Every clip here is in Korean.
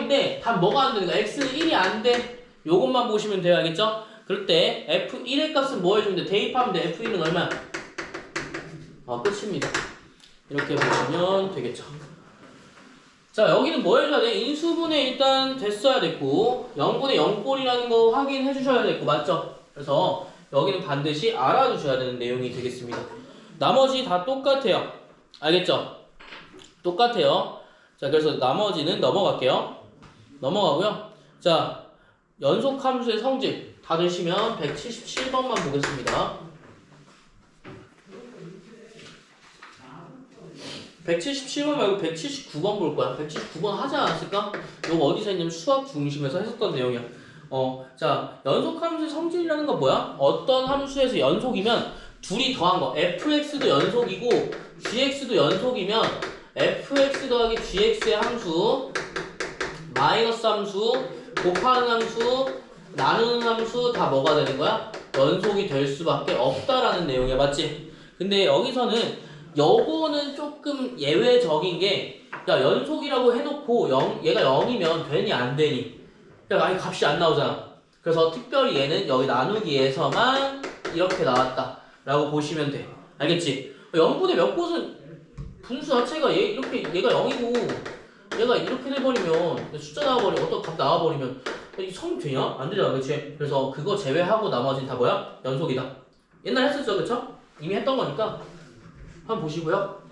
답인데 답 뭐가 안 되는 거야? x는 1이 안 돼. 요것만 보시면 돼요. 알겠죠? 그럴 때 f1의 값은 뭐 해주면 돼? 대입하면 돼. f1은 얼마야? 끝입니다. 이렇게 보시면 되겠죠. 자, 여기는 뭐 해줘야 돼? 인수분해 일단 됐어야 됐고 0분의 0꼴이라는 거 확인해 주셔야 됐고 맞죠? 그래서 여기는 반드시 알아두셔야 되는 내용이 되겠습니다. 나머지 다 똑같아요. 알겠죠? 똑같아요. 자, 그래서 나머지는 넘어갈게요. 넘어가고요. 자, 연속함수의 성질 다 되시면 177번만 보겠습니다. 177번 말고 179번 볼 거야. 179번 하지 않았을까? 이거 어디서 했냐면 수학 중심에서 했었던 내용이야. 자, 연속함수의 성질이라는 건 뭐야? 어떤 함수에서 연속이면 둘이 더한 거. fx도 연속이고 gx도 연속이면 fx 더하기 gx의 함수, 마이너스 함수, 곱하는 함수, 나누는 함수 다 뭐가 되는 거야? 연속이 될 수밖에 없다라는 내용이야. 맞지? 근데 여기서는 요거는 조금 예외적인 게, 야, 연속이라고 해놓고 얘가 0이면 되니 안 되니? 야, 아니 값이 안 나오잖아. 그래서 특별히 얘는 여기 나누기에서만 이렇게 나왔다 라고 보시면 돼. 알겠지? 0분의 몇 곳은 분수 자체가 얘가 0이고 얘가 이렇게 돼버리면 숫자 나와버리면 어떤 값 나와버리면 이 성 되냐? 안 되잖아. 그치? 그래서 그거 제외하고 나머지는 다 뭐야? 연속이다. 옛날 했었죠. 그쵸? 이미 했던 거니까 한번 보시고요.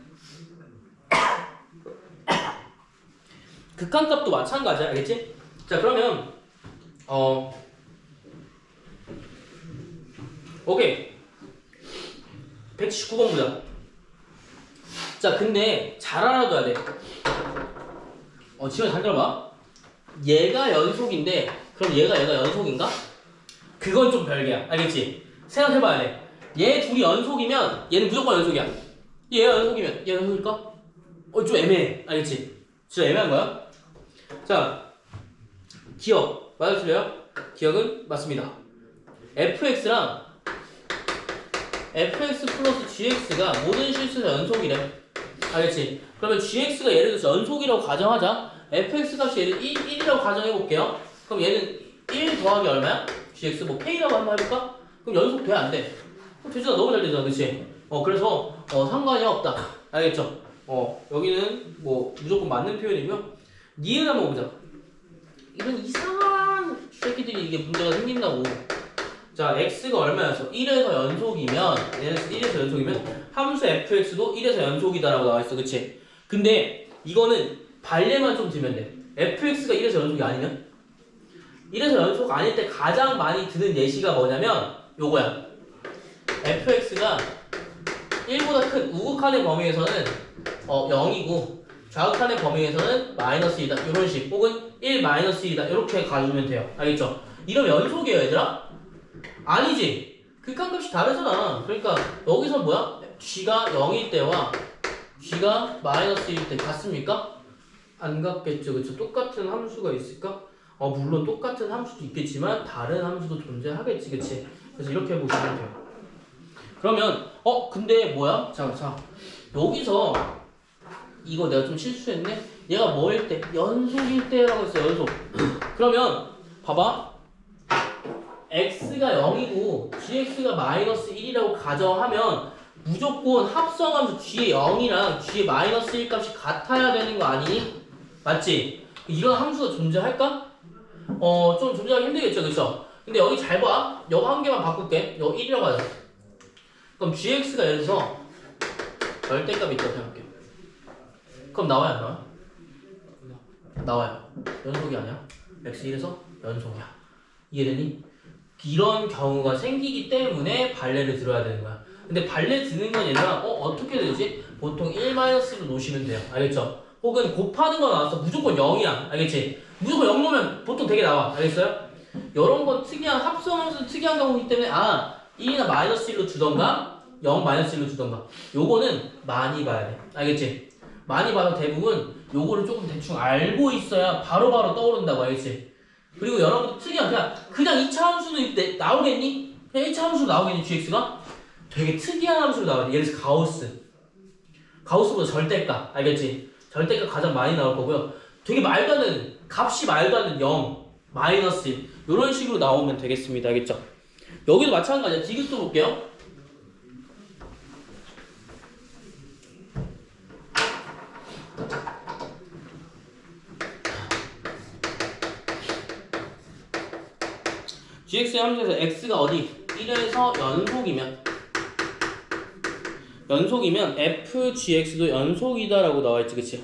극한값도 마찬가지야. 알겠지? 자, 그러면 오케이. 179번 보자. 자, 근데 잘 알아둬야 돼. 지금 잘 들어봐. 얘가 연속인데 그럼 얘가 연속인가? 그건 좀 별개야. 알겠지? 생각해봐야 돼. 얘 둘이 연속이면 얘는 무조건 연속이야. 얘가 연속이면 얘가 연속일까? 좀 애매해. 알겠지? 진짜 애매한 거야. 자, 기억 맞아 틀려요? 기억은 맞습니다. fx랑 fx 플러스 gx가 모든 실수에서 연속이래. 알겠지? 그러면 gx가 예를 들어서 연속이라고 가정하자. fx 값이 얘를 1이라고 가정해볼게요. 그럼 얘는 1 더하기 얼마야? gx 뭐 k라고 한번 해볼까? 그럼 연속 돼? 안 돼? 그럼 되잖아. 너무 잘 되잖아. 그치? 그래서 상관이 없다. 알겠죠? 여기는 뭐 무조건 맞는 표현이고요. 니은 한번 보자. 이런 이상한 새끼들이 이게 문제가 생긴다고. 자, x가 얼마였어? 1에서 연속이면 얘는 1에서 연속이면 함수 fx도 1에서 연속이다라고 나와있어. 그치? 근데 이거는 발레만 좀 들면 돼. fx가 1에서 연속이 아니면? 1에서 연속 아닐 때 가장 많이 드는 예시가 뭐냐면 요거야. fx가 1보다 큰 우극한의 범위에서는 0이고 좌극한의 범위에서는 마이너스 1이다. 이런 식. 혹은 1 마이너스 1이다. 이렇게 가주면 돼요. 알겠죠? 이러면 연속이에요, 얘들아? 아니지. 극한값이 다르잖아. 그러니까 여기서 뭐야? g가 0일 때와 g가 마이너스 1일 때 같습니까? 안 같겠죠. 그쵸? 똑같은 함수가 있을까? 물론 똑같은 함수도 있겠지만 다른 함수도 존재하겠지. 그치? 그래서 이렇게 보시면 돼요. 그러면 근데 뭐야? 자 여기서 이거 내가 좀 실수했네? 얘가 뭐일 때? 연속일 때라고 했어. 연속. 그러면 봐봐. x가 0이고 gx가 마이너스 1이라고 가정하면 무조건 합성함수 g의 0이랑 g의 마이너스 1 값이 같아야 되는 거 아니니? 맞지? 이런 함수가 존재할까? 좀 존재하기 힘들겠죠. 그쵸? 근데 여기 잘 봐. 여기 한 개만 바꿀게. 여기 1이라고 하자. 그럼 gx가 예를 들어서 절대값이 있다고 생각할게. 그럼 나와요, 안 나와요? 나와요. 연속이 아니야. x 1에서 연속이야. 이해되니? 이런 경우가 생기기 때문에 발레를 들어야 되는 거야. 근데 발레 드는 건 얘들아 어떻게 되지? 보통 1-1로 놓으시면 돼요. 알겠죠? 혹은 곱하는 거 나왔어. 무조건 0이야. 알겠지? 무조건 0 놓으면 보통 되게 나와. 알겠어요? 이런 건 특이한 합성함수 특이한 경우이기 때문에 1이나 마이너스 1로 주던가 0 마이너스 1로 주던가 요거는 많이 봐야 돼. 알겠지? 많이 봐서 대부분 요거를 조금 대충 알고 있어야 바로바로 떠오른다고. 알겠지? 그리고 여러분도 특이한 그냥 2차 함수는 나오겠니? 그냥 1차 함수로 나오겠니? gx가? 되게 특이한 함수로 나와야 돼. 예를 들어서 가우스보다 절대값. 알겠지? 절대값 가장 많이 나올 거고요. 되게 말도 안 되는 값이 말도 안 되는 0, 마이너스 1 이런 식으로 나오면 되겠습니다. 알겠죠? 여기도 마찬가지야. 디귿도 볼게요. gx의 함수에서 x가 어디? 1에서 연속이면 fgx도 연속이다라고 나와있지, 그치?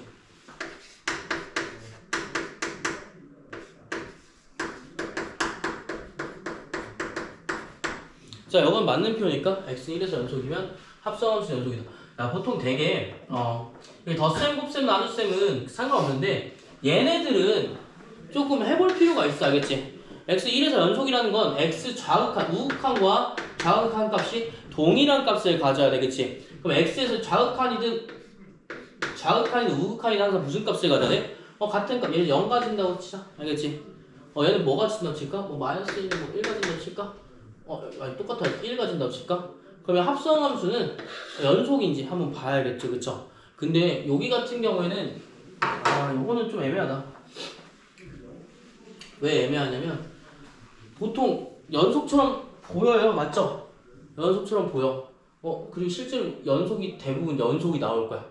자, 이건 맞는 표니까 x는 1에서 연속이면 합성함수 연속이다. 야, 보통 되게 덧셈, 곱셈, 나눗셈은 상관없는데 얘네들은 조금 해볼 필요가 있어, 알겠지? x 1에서 연속이라는 건 x 좌극한, 우극한과 좌극한 값이 동일한 값을 가져야 되겠지? 그럼 x에서 좌극한이든 우극한이든 항상 무슨 값을 가져야 돼? 같은 값, 얘는 0 가진다고 치자, 알겠지? 얘는 뭐 가진다고 칠까? 마이너스 1은 1 가진다고 칠까? 아니, 똑같아. 1 가진다고 칠까? 그러면 합성함수는 연속인지 한번 봐야겠죠, 그쵸? 근데 여기 같은 경우에는 요거는 좀 애매하다. 왜 애매하냐면 보통 연속처럼 보여요, 맞죠? 연속처럼 보여. 그리고 실제로 대부분 연속이 나올 거야.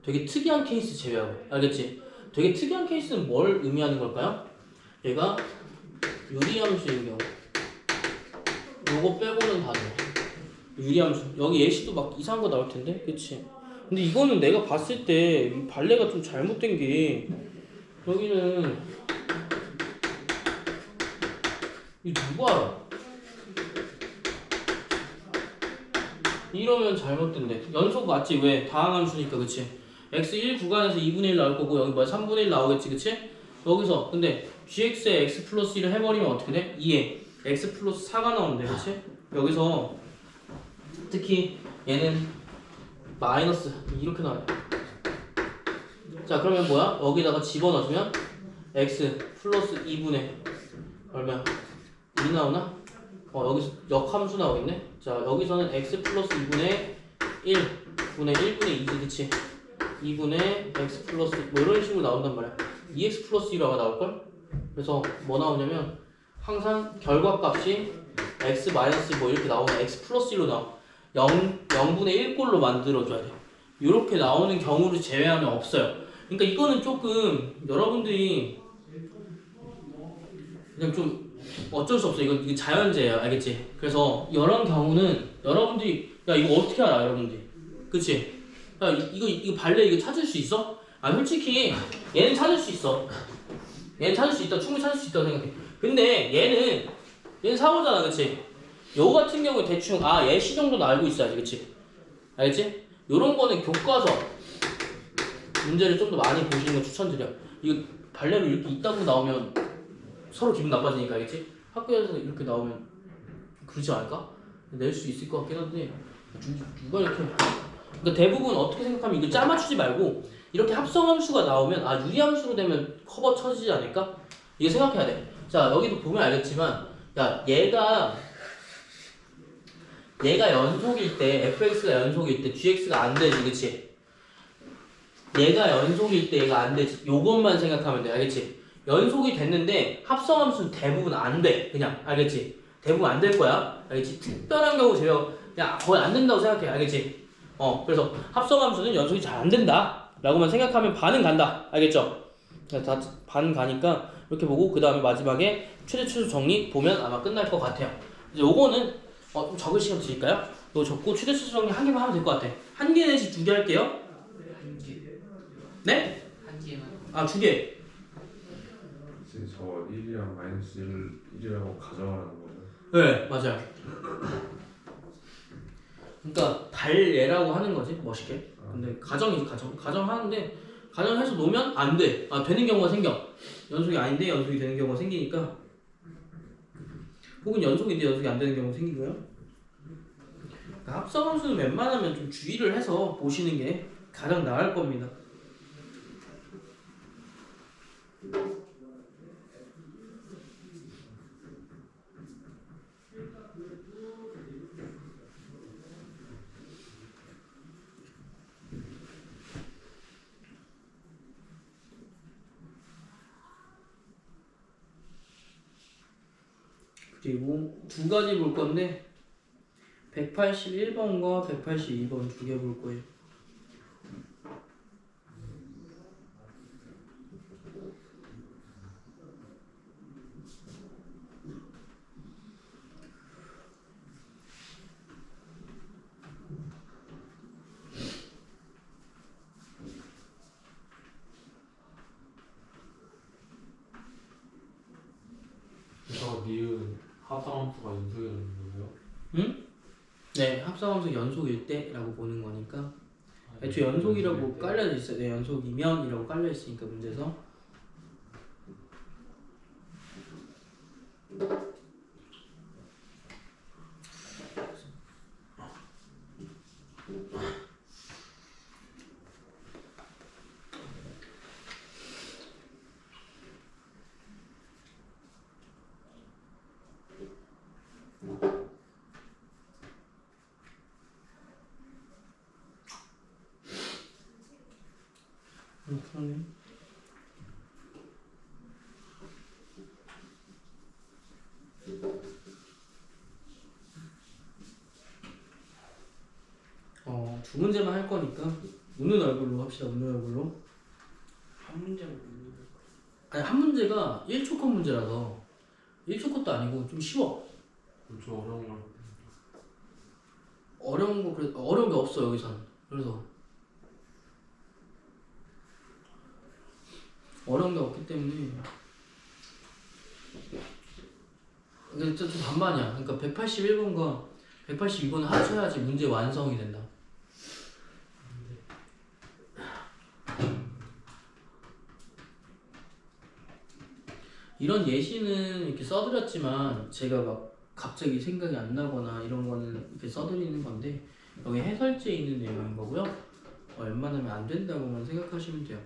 되게 특이한 케이스 제외하고, 알겠지? 되게 특이한 케이스는 뭘 의미하는 걸까요? 얘가 유리함수인 경우. 요거 빼고는 다 돼. 유리함수. 여기 예시도 막 이상한 거 나올 텐데, 그치? 근데 이거는 내가 봤을 때 이 발레가 좀 잘못된 게 여기는 이 누가 알아? 이러면 잘못된대. 연속 맞지? 왜? 다항함수니까, 그치? x1 구간에서 2분의 1 나올 거고 여기 3분의 1 나오겠지, 그치? 여기서 근데 gx에 x 플러스 1을 해버리면 어떻게 돼? 2에 x 플러스 4가 나오는데, 그치? 여기서 특히 얘는 마이너스 이렇게 나와요. 자, 그러면 뭐야? 여기다가 집어넣으면 x 플러스 2분의 얼마야? 2 나오나? 여기서 역함수 나오겠네? 자, 여기서는 x 플러스 2분의 1 분의 1분의 2지, 그치? 2분의 x 플러스 뭐 이런 식으로 나온단 말이야. 2x 플러스 1가 나올걸? 그래서 뭐 나오냐면 항상 결과값이 x 마이너스 뭐 이렇게 나오면 x 플러스 1로 나와. 0분의 1꼴로 만들어줘야 돼. 이렇게 나오는 경우를 제외하면 없어요. 그러니까 이거는 조금 여러분들이 그냥 좀 어쩔 수 없어. 이거 자연재해요. 알겠지? 그래서 이런 경우는 여러분들이 야 이거 어떻게 알아 여러분들이? 그치? 야 이거 발레 이거 찾을 수 있어? 솔직히 얘는 찾을 수 있어. 얘는 찾을 수 있다. 충분히 찾을 수 있다고 생각해. 근데 얘는 사고잖아. 그치? 요 같은 경우에 대충 예시 정도는 알고 있어야지. 그치? 알겠지? 요런 거는 교과서 문제를 좀 더 많이 보시는 걸 추천드려. 이거 발레로 이렇게 있다고 나오면 서로 기분 나빠지니까, 알겠지? 학교에서 이렇게 나오면 그러지 않을까? 낼 수 있을 것 같긴 한데 누가 이렇게 그러니까 대부분 어떻게 생각하면 이거 짜맞추지 말고 이렇게 합성함수가 나오면 유리함수로 되면 커버 쳐지지 않을까? 이거 생각해야 돼. 자, 여기도 보면 알겠지만 야 얘가 연속일 때 fx가 연속일 때 gx가 안 되지, 그치? 얘가 연속일 때 얘가 안 되지. 요것만 생각하면 돼, 알겠지? 연속이 됐는데 합성함수는 대부분 안 돼, 그냥, 알겠지? 대부분 안 될 거야, 알겠지? 특별한 경우 제외하고 야 거의 안 된다고 생각해, 알겠지? 그래서 합성함수는 연속이 잘 안 된다 라고만 생각하면 반은 간다, 알겠죠? 다 반 가니까 이렇게 보고 그 다음에 마지막에 최대 추수 정리 보면 아마 끝날 것 같아요. 이제 요거는 좀 적을 시간 드릴까요? 이거 적고 최대 추수 정리 한 개만 하면 될 것 같아. 한 개 내지 두 개 할게요. 한 개. 네? 한 개만. 두 개. 저 1이랑 마이너스 1이라고 가정하라는 거죠? 네, 맞아요. 그러니까 발예라고 하는 거지, 멋있게. 근데 가정하는데 가정해서 놓으면 안 돼. 되는 경우가 생겨. 연속이 아닌데 연속이 되는 경우가 생기니까. 혹은 연속인데 연속이 안 되는 경우가 생기고요. 그러니까 합성함수는 웬만하면 좀 주의를 해서 보시는 게 가장 나을 겁니다. 그리고 두 가지 볼 건데 181번과 182번 두 개 볼 거예요. 저 니은 합성함수가 연속이라는 거예요? 응? 네, 합성함수 연속일 때라고 보는 거니까 애초에 연속이라고 깔려져 있어요. 네, 연속이면이라고 깔려 있으니까 문제에서 그러네. 두 문제만 할 거니까 웃는 얼굴로 합시다. 웃는 얼굴로. 한 문제만 묻는 거. 아니 한 문제가 1초 컷 문제라서 1초 컷도 아니고 좀 쉬워. 그렇죠. 어려운 걸. 어려운 거 그래 어려운 게 없어 여기선. 그래서 어려운 게 없기 때문에 이게 좀 반반이야. 그러니까 181번과 182번을 합쳐야지 문제 완성이 된다. 이런 예시는 이렇게 써드렸지만 제가 막 갑자기 생각이 안 나거나 이런 거는 이렇게 써드리는 건데 여기 해설지에 있는 내용인 거고요. 웬만하면 안 된다고만 생각하시면 돼요.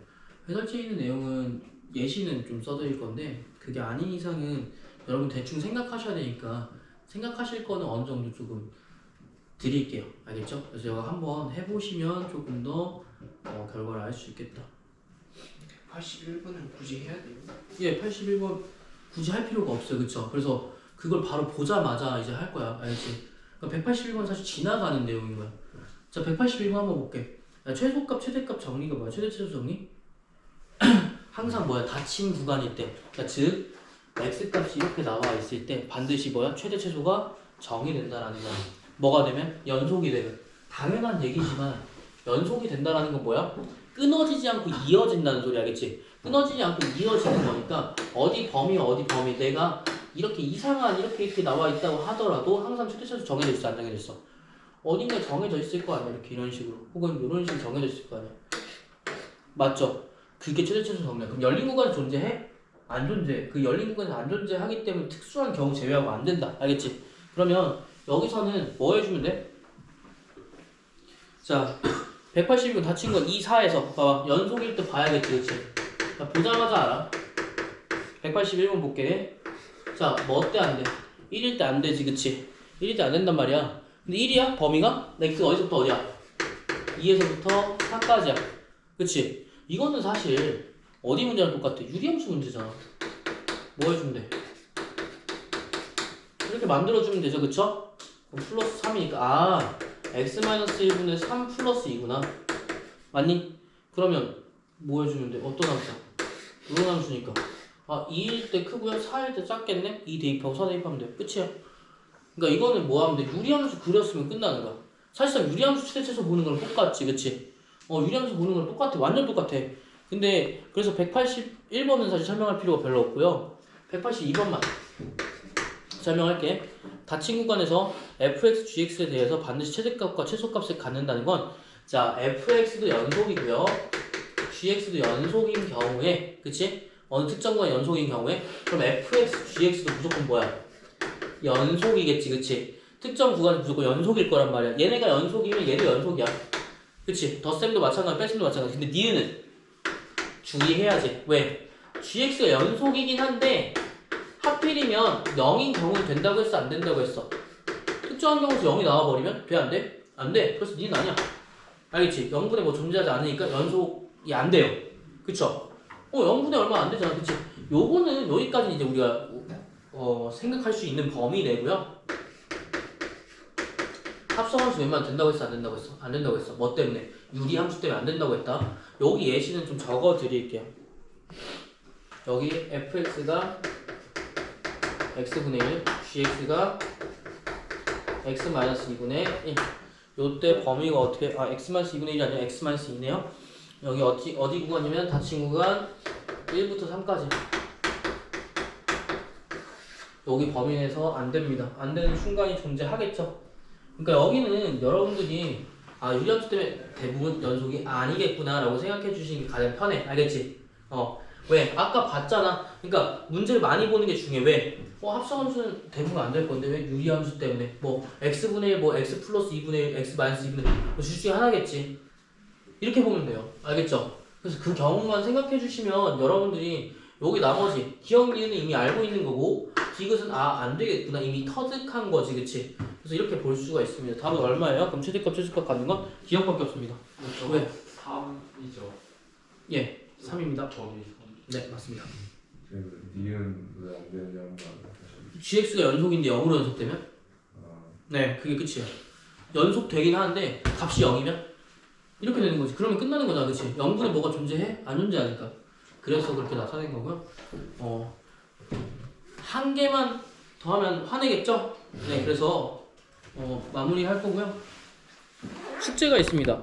해설지에 있는 내용은 예시는 좀 써드릴 건데 그게 아닌 이상은 여러분 대충 생각하셔야 되니까 생각하실 거는 어느 정도 조금 드릴게요. 알겠죠? 그래서 제가 한번 해보시면 조금 더 결과를 알 수 있겠다. 81번은 굳이 해야 돼요? 예, 81번 굳이 할 필요가 없어요. 그쵸? 그래서 그걸 바로 보자마자 이제 할 거야. 알지? 그러니까 181번 사실 지나가는 내용인 거야. 자, 181번 한번 볼게. 야, 최소값, 최대값 정리가 뭐야? 최대, 최소 정리? 항상 뭐야? 닫힌 구간일 때. 그러니까 즉, x값이 이렇게 나와 있을 때 반드시 뭐야? 최대, 최소가 정의된다라는 거야. 뭐가 되면? 연속이 되면. 당연한 얘기지만 연속이 된다라는 건 뭐야? 끊어지지 않고 이어진다는 소리 알겠지? 끊어지지 않고 이어지는 거니까 어디 범위 내가 이렇게 이상한 이렇게 나와 있다고 하더라도 항상 최대 최소 정해져 있어 안 정해져 있어? 어딘가 정해져 있을 거 아니야 이렇게 이런 식으로 혹은 이런 식으로 정해져 있을 거 아니야 맞죠? 그게 최대 최소 정리야. 그럼 열린 구간이 존재해? 안 존재해. 그 열린 구간이 안 존재하기 때문에 특수한 경우 제외하고 안 된다 알겠지? 그러면 여기서는 뭐 해주면 돼? 자 180이면 닫힌 거 2, 4에서 봐봐 연속일 때 봐야겠지 그치? 자, 보자마자 알아 181번 볼게 자 뭐 어때 안돼? 1일 때 안 되지 그치? 1일 때 안 된단 말이야 근데 1이야 범위가? x 어디서부터 어디야? 2에서부터 4까지야 그치? 이거는 사실 어디 문제랑 똑같아? 유리함수 문제잖아 뭐 해주면 돼? 이렇게 만들어주면 되죠 그쵸? 그럼 플러스 3이니까 x-1분의 3 플러스 2구나 맞니? 그러면 뭐 해주면 돼? 어떤 함수야? 이런 함수니까 2일 때 크고요 4일 때 작겠네? 2 대입하고 4 대입하면 돼 끝이야 그러니까 이거는 뭐 하면 돼? 유리함수 그렸으면 끝나는 거야 사실상 유리함수 최대 최소 보는 거랑 똑같지 그치? 유리함수 보는 거랑 똑같아 완전 똑같아 근데 그래서 181번은 사실 설명할 필요가 별로 없고요 182번만 설명할게 닫힌 구간에서 fx, gx에 대해서 반드시 최대값과 최소값을 갖는다는 건 자, fx도 연속이고요 gx도 연속인 경우에 그치? 어느 특정 구간 연속인 경우에 그럼 fx, gx도 무조건 뭐야? 연속이겠지 그치? 특정 구간이 무조건 연속일 거란 말이야 얘네가 연속이면 얘도 연속이야 그치? 덧셈도 마찬가지 뺄셈도 마찬가지 근데 니은은 주의해야지 왜? gx가 연속이긴 한데 하필이면 0인 경우는 된다고 했어 안 된다고 했어 특정한 경우에서 0이 나와버리면 돼 안 돼? 안 돼. 그래서 니는 아니야 알겠지? 0분의 뭐 존재하지 않으니까 연속이 안 돼요 그쵸? 0분의 얼마 안 되잖아 그치? 요거는 여기까지는 이제 우리가 생각할 수 있는 범위 내고요. 합성함수 웬만하면 된다고 했어, 안 된다고 했어? 안 된다고 했어. 뭐 때문에? 유리함수 때문에 안 된다고 했다. 여기 예시는 좀 적어 드릴게요. 여기 fx가 x분의 1, gx가 x-2분의 1. 요때 범위가 어떻게, x-2분의 1이 아니라 x-2네요. 여기 어디 구간이면 닫힌 구간 1부터 3까지. 여기 범위 내에서 안 됩니다. 안 되는 순간이 존재하겠죠. 그러니까 여기는 여러분들이 유리함수 때문에 대부분 연속이 아니겠구나 라고 생각해 주시는 게 가장 편해. 알겠지? 왜? 아까 봤잖아. 그러니까 문제를 많이 보는 게 중요해. 왜? 합성함수는 대부분 안 될 건데 왜? 유리함수 때문에 뭐 x분의 1, 뭐 x 플러스 2분의 1, x 마이너스 2분의 1 뭐 둘 중에 하나겠지. 이렇게 보면 돼요. 알겠죠? 그래서 그 경우만 생각해 주시면 여러분들이 여기 나머지 기억 니은은 이미 알고 있는 거고 디귿은 안 되겠구나 이미 터득한 거지, 그치? 그래서 이렇게 볼 수가 있습니다. 답은 얼마예요? 그럼 최대값 최소값 갖는 건 기억밖에 없습니다. 왜? 3이죠. 예, 3입니다. 저기 네, 맞습니다. 그 니은 왜 안 되냐는 다시. gx가 연속인데 0으로 연속되면? 아, 네, 그게 끝이에요. 연속되긴 하는데 값이 0이면? 이렇게 되는 거지. 그러면 끝나는 거잖아, 그치? 0분에 뭐가 존재해? 안 존재하니까. 그래서 그렇게 나타낸 거고요. 한 개만 더 하면 화내겠죠? 네, 그래서 마무리할 거고요. 숙제가 있습니다.